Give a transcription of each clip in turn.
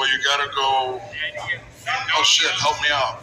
Well, you gotta go. Oh shit! Help me out.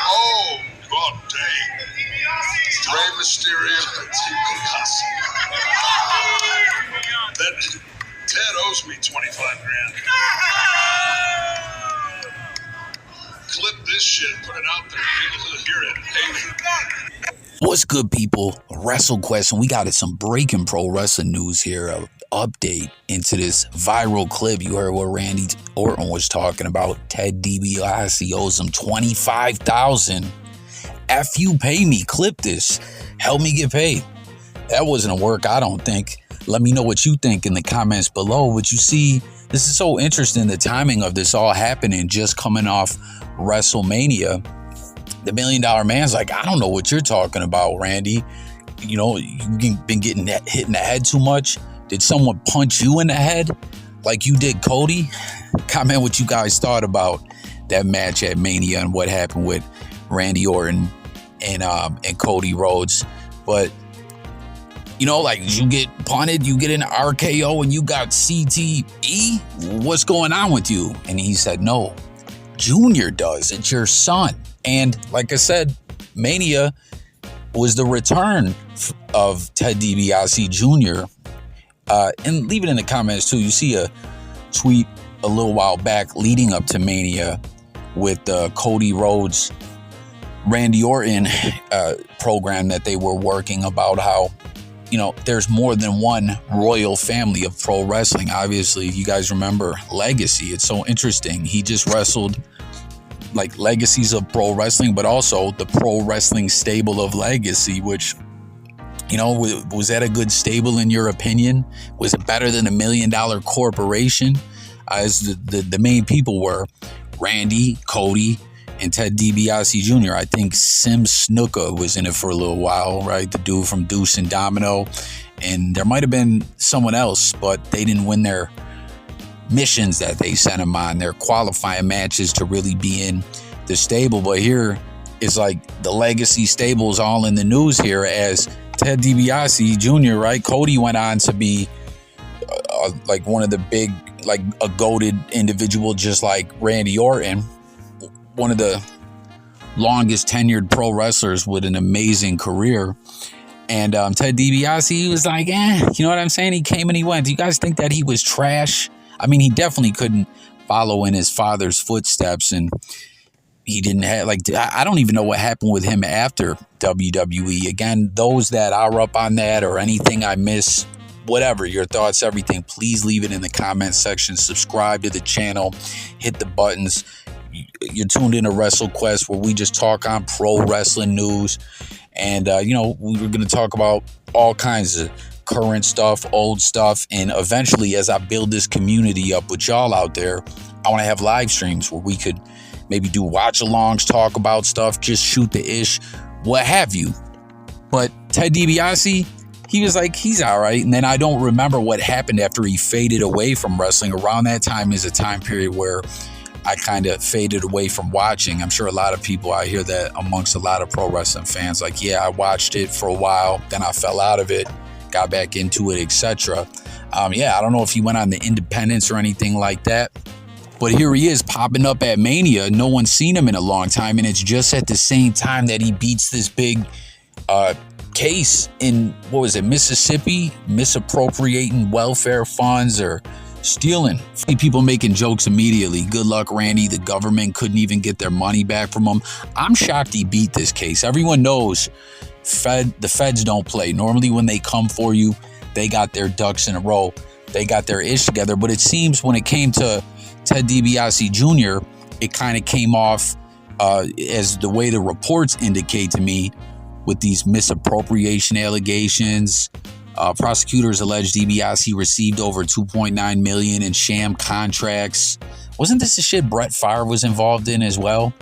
Oh, God dang. Rey Mysterio and Dibiase. That Ted owes me 25 grand. Clip this shit, put it out there. People will hear it. Hey. What's good, people? WrestleQuest, and we got some breaking pro wrestling news here. An update into this viral clip. You heard what Randy Orton was talking about. Ted Dibiase owes him $25,000. F you, pay me. Clip this. Help me get paid. That wasn't a work, I don't think. Let me know what you think in the comments below. But you see, this is so interesting. The timing of this all happening just coming off WrestleMania. The $1 Million Man's like, I don't know what you're talking about, Randy. You know, you've been getting hit in the head too much. Did someone punch you in the head like you did Cody? Comment what you guys thought about that match at Mania and what happened with Randy Orton and Cody Rhodes. But, you know, like, you get punted, you get an RKO, and you got CTE? What's going on with you? And he said, no, Junior does. It's your son. And like I said, Mania was the return of Ted Dibiase Jr. And leave it in the comments too. You see a tweet a little while back leading up to Mania with Cody Rhodes, Randy Orton program that they were working about how, you know, there's more than one royal family of pro wrestling. Obviously, you guys remember Legacy. It's so interesting. He just wrestled like legacies of pro wrestling, but also the pro wrestling stable of Legacy, which, you know, was that a good stable in your opinion? Was it better than $1 Million Corporation? As the main people were Randy, Cody, and Ted Dibiase Jr. I think Sim Snuka was in it for a little while, right? The dude from Deuce and Domino. And there might have been someone else, but they didn't win their missions that they sent him on, their qualifying matches to really be in the stable. But here it's like the Legacy stable is all in the news here as Ted Dibiase Jr., right? Cody went on to be like one of the big, like a goated individual, just like Randy Orton, one of the longest tenured pro wrestlers with an amazing career. And Ted Dibiase, he was like, you know what I'm saying? He came and he went. Do you guys think that he was trash? I mean, he definitely couldn't follow in his father's footsteps, and he didn't have, like, I don't even know what happened with him after WWE. Again, those that are up on that or anything I miss, whatever, your thoughts, everything, please leave it in the comments section. Subscribe to the channel, hit the buttons. You're tuned in to WrestleQuest, where we just talk on pro wrestling news. And, you know, we were going to talk about all kinds of current stuff, old stuff, and eventually, as I build this community up with y'all out there, I want to have live streams where we could maybe do watch-alongs, talk about stuff, just shoot the ish, what have you. But Ted Dibiase, he was like, he's all right. And then I don't remember what happened after he faded away from wrestling. Around that time is a time period where I kind of faded away from watching. I'm sure a lot of people, I hear that amongst a lot of pro wrestling fans, like, yeah, I watched it for a while, then I fell out of it, got back into it, etc. Yeah, I don't know if he went on the independence or anything like that, but here he is popping up at Mania. No one's seen him in a long time, and it's just at the same time that he beats this big case in, what was it, Mississippi, misappropriating welfare funds or stealing. People making jokes immediately. Good luck, Randy. The government couldn't even get their money back from him. I'm shocked he beat this case. Everyone knows the feds don't play. Normally when they come for you, they got their ducks in a row. They got their ish together. But it seems when it came to Ted Dibiase Jr., it kind of came off as the way the reports indicate to me, with these misappropriation allegations. Prosecutors allege Dibiase received over $2.9 million in sham contracts. Wasn't this the shit Brett Favre was involved in as well?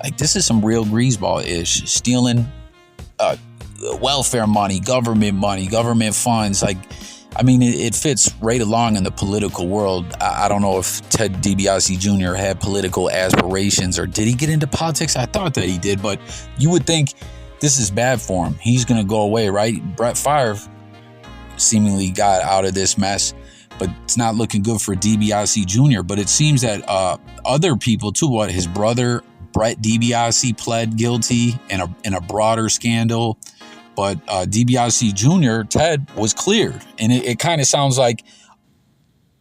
Like, this is some real greaseball-ish. Stealing welfare money, government funds. Like, I mean, it fits right along in the political world. I don't know if Ted Dibiase Jr. had political aspirations, or did he get into politics? I thought that he did, but you would think this is bad for him. He's going to go away, right? Brett Favre seemingly got out of this mess. but it's not looking good for DiBiase Jr. But it seems that other people too, his brother Brett Dibiase pled guilty in a broader scandal, but Dibiase Jr. Ted was cleared, and it kind of sounds like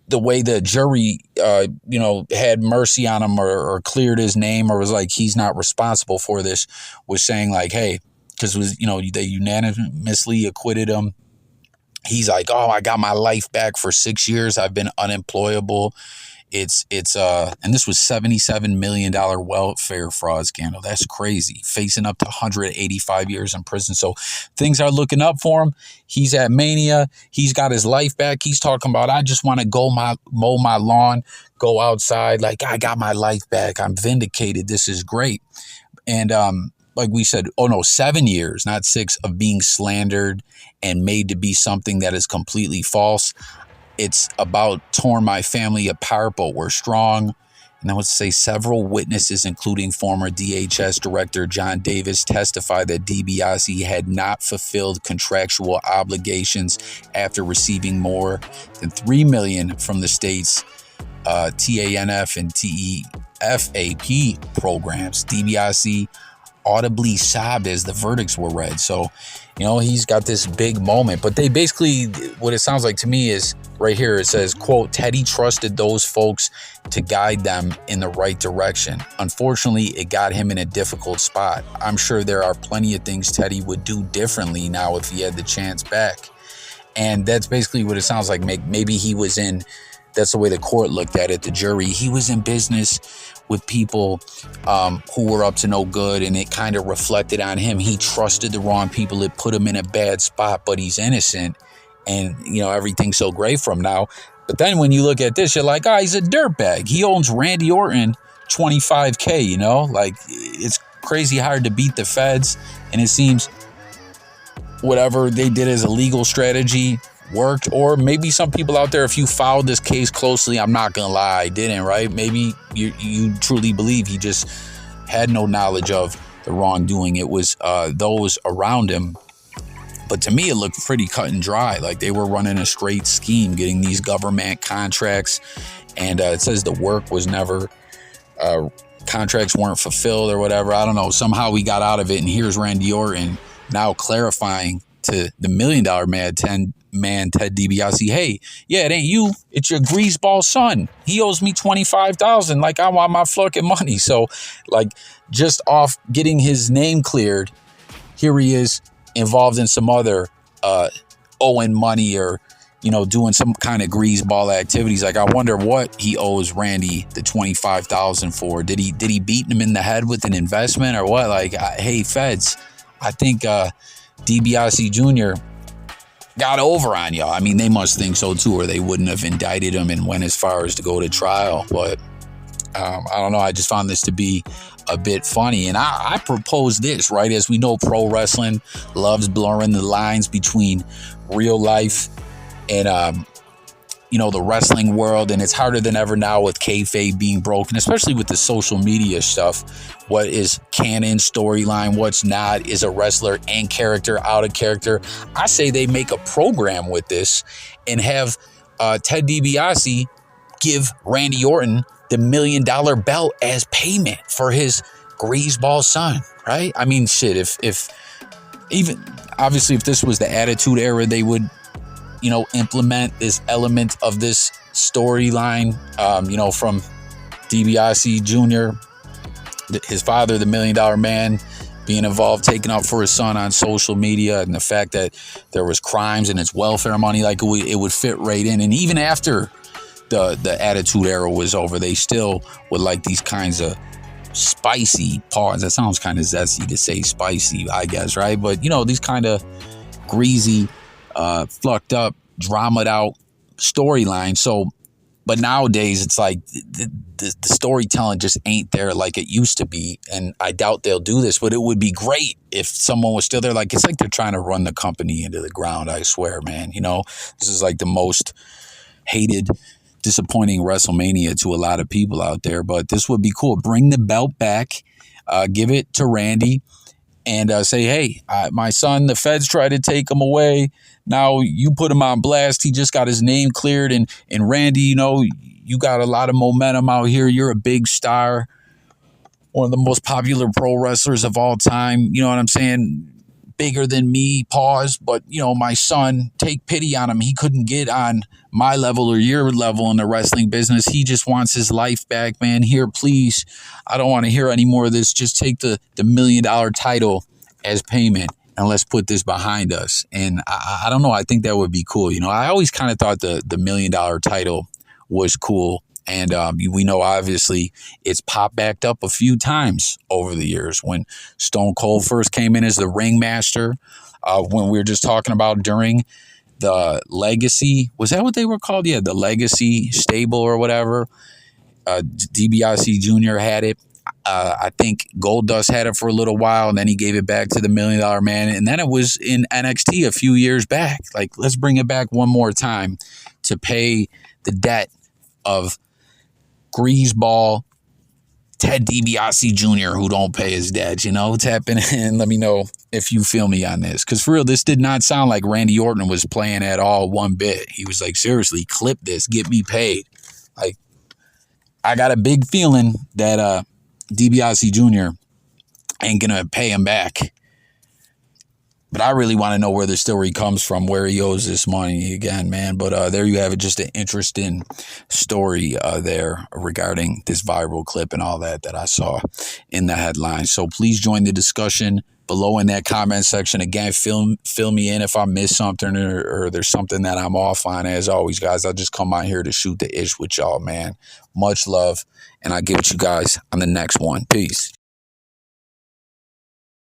the way the jury, had mercy on him or cleared his name, or was like, he's not responsible for this, was saying like, hey, because they unanimously acquitted him. He's like, oh, I got my life back for 6 years. I've been unemployable. And this was $77 million welfare fraud scandal. That's crazy. Facing up to 185 years in prison. So things are looking up for him. He's at Mania. He's got his life back. He's talking about, I just want to go mow my lawn, go outside. Like, I got my life back. I'm vindicated. This is great. And, like we said, 7 years, not 6, of being slandered and made to be something that is completely false. It's about torn my family apart, but we're strong. And I would say several witnesses, including former DHS Director John Davis, testified that DiBiase had not fulfilled contractual obligations after receiving more than $3 million from the state's TANF and TEFAP programs. DiBiase audibly sobbed as the verdicts were read. So, he's got this big moment. But they basically, what it sounds like to me is right here, it says, quote, Teddy trusted those folks to guide them in the right direction. Unfortunately, it got him in a difficult spot. I'm sure there are plenty of things Teddy would do differently now if he had the chance back. And that's basically what it sounds like. Maybe he was that's the way the court looked at it, the jury. He was in business with people who were up to no good, and it kind of reflected on him. He trusted the wrong people. It put him in a bad spot, but he's innocent, and everything's so great for him now. But then when you look at this, you're like, he's a dirtbag. He owns Randy Orton $25K. Like, it's crazy hard to beat the feds, and it seems whatever they did as a legal strategy worked. Or maybe some people out there, if you followed this case closely, I'm not gonna lie, didn't, right? Maybe you truly believe he just had no knowledge of the wrongdoing. It was those around him. But to me, it looked pretty cut and dry. Like they were running a straight scheme, getting these government contracts. And it says the work was never, contracts weren't fulfilled or whatever. I don't know. Somehow we got out of it. And here's Randy Orton now clarifying to the $1 Million Man Ted Dibiase, hey, yeah, it ain't you, it's your greaseball son. He owes me $25,000. Like, I want my fucking money. So, like, just off getting his name cleared, here he is involved in some other owing money or doing some kind of greaseball activities. Like, I wonder what he owes Randy the $25,000 for. Did he beat him in the head with an investment or what? Like, hey, feds, I think Dibiase Jr. got over on y'all. I mean, they must think so too, or they wouldn't have indicted him and went as far as to go to trial. But I don't know. I just found this to be a bit funny. And I propose this, right? As we know, pro wrestling loves blurring the lines between real life and, the wrestling world. And it's harder than ever now with kayfabe being broken, especially with the social media stuff. What is canon storyline? What's not? Is a wrestler in character, out of character? I say they make a program with this and have Ted Dibiase give Randy Orton the $1 million belt as payment for his greaseball son, right? I mean, shit, if even, obviously, if this was the Attitude Era, they would, implement this element of this storyline, from Dibiase Jr., his father, the $1 Million Man, being involved, taking up for his son on social media, and the fact that there was crimes and it's welfare money, like it would fit right in. And even after the Attitude Era was over, they still would like these kinds of spicy pause. That sounds kind of zesty to say spicy, I guess, right? But these kind of greasy, fucked up, dramaed out storylines. So, but nowadays it's like the storytelling just ain't there like it used to be. And I doubt they'll do this, but it would be great if someone was still there. Like, it's like they're trying to run the company into the ground. I swear, man, this is like the most hated, disappointing WrestleMania to a lot of people out there. But this would be cool. Bring the belt back, give it to Randy. and say, hey, my son, the feds tried to take him away. Now you put him on blast. He just got his name cleared. And Randy, you got a lot of momentum out here. You're a big star, one of the most popular pro wrestlers of all time. You know what I'm saying? Bigger than me, pause. But, my son, take pity on him. He couldn't get on my level or your level in the wrestling business. He just wants his life back, man. Here, please. I don't want to hear any more of this. Just take the $1 million title as payment and let's put this behind us. And I don't know. I think that would be cool. I always kind of thought the $1 million title was cool. And we know, obviously, it's popped back up a few times over the years. When Stone Cold first came in as the ringmaster, when we were just talking about during the Legacy, was that what they were called? Yeah, the Legacy stable or whatever. Dibiase Jr. had it. I think Goldust had it for a little while, and then he gave it back to the $1 Million Man. And then it was in NXT a few years back. Like, let's bring it back one more time to pay the debt of greaseball Ted Dibiase Jr. who don't pay his debt. Tap in and let me know if you feel me on this. Because for real, this did not sound like Randy Orton was playing at all one bit. He was like, seriously, clip this, get me paid. Like, I got a big feeling that Dibiase Jr. ain't gonna pay him back. But I really want to know where the story comes from, where he owes this money again, man. But there you have it, just an interesting story there regarding this viral clip and all that I saw in the headline. So please join the discussion below in that comment section. Again, fill me in if I missed something or there's something that I'm off on. As always, guys, I'll just come out here to shoot the ish with y'all, man. Much love, and I'll get with you guys on the next one. Peace.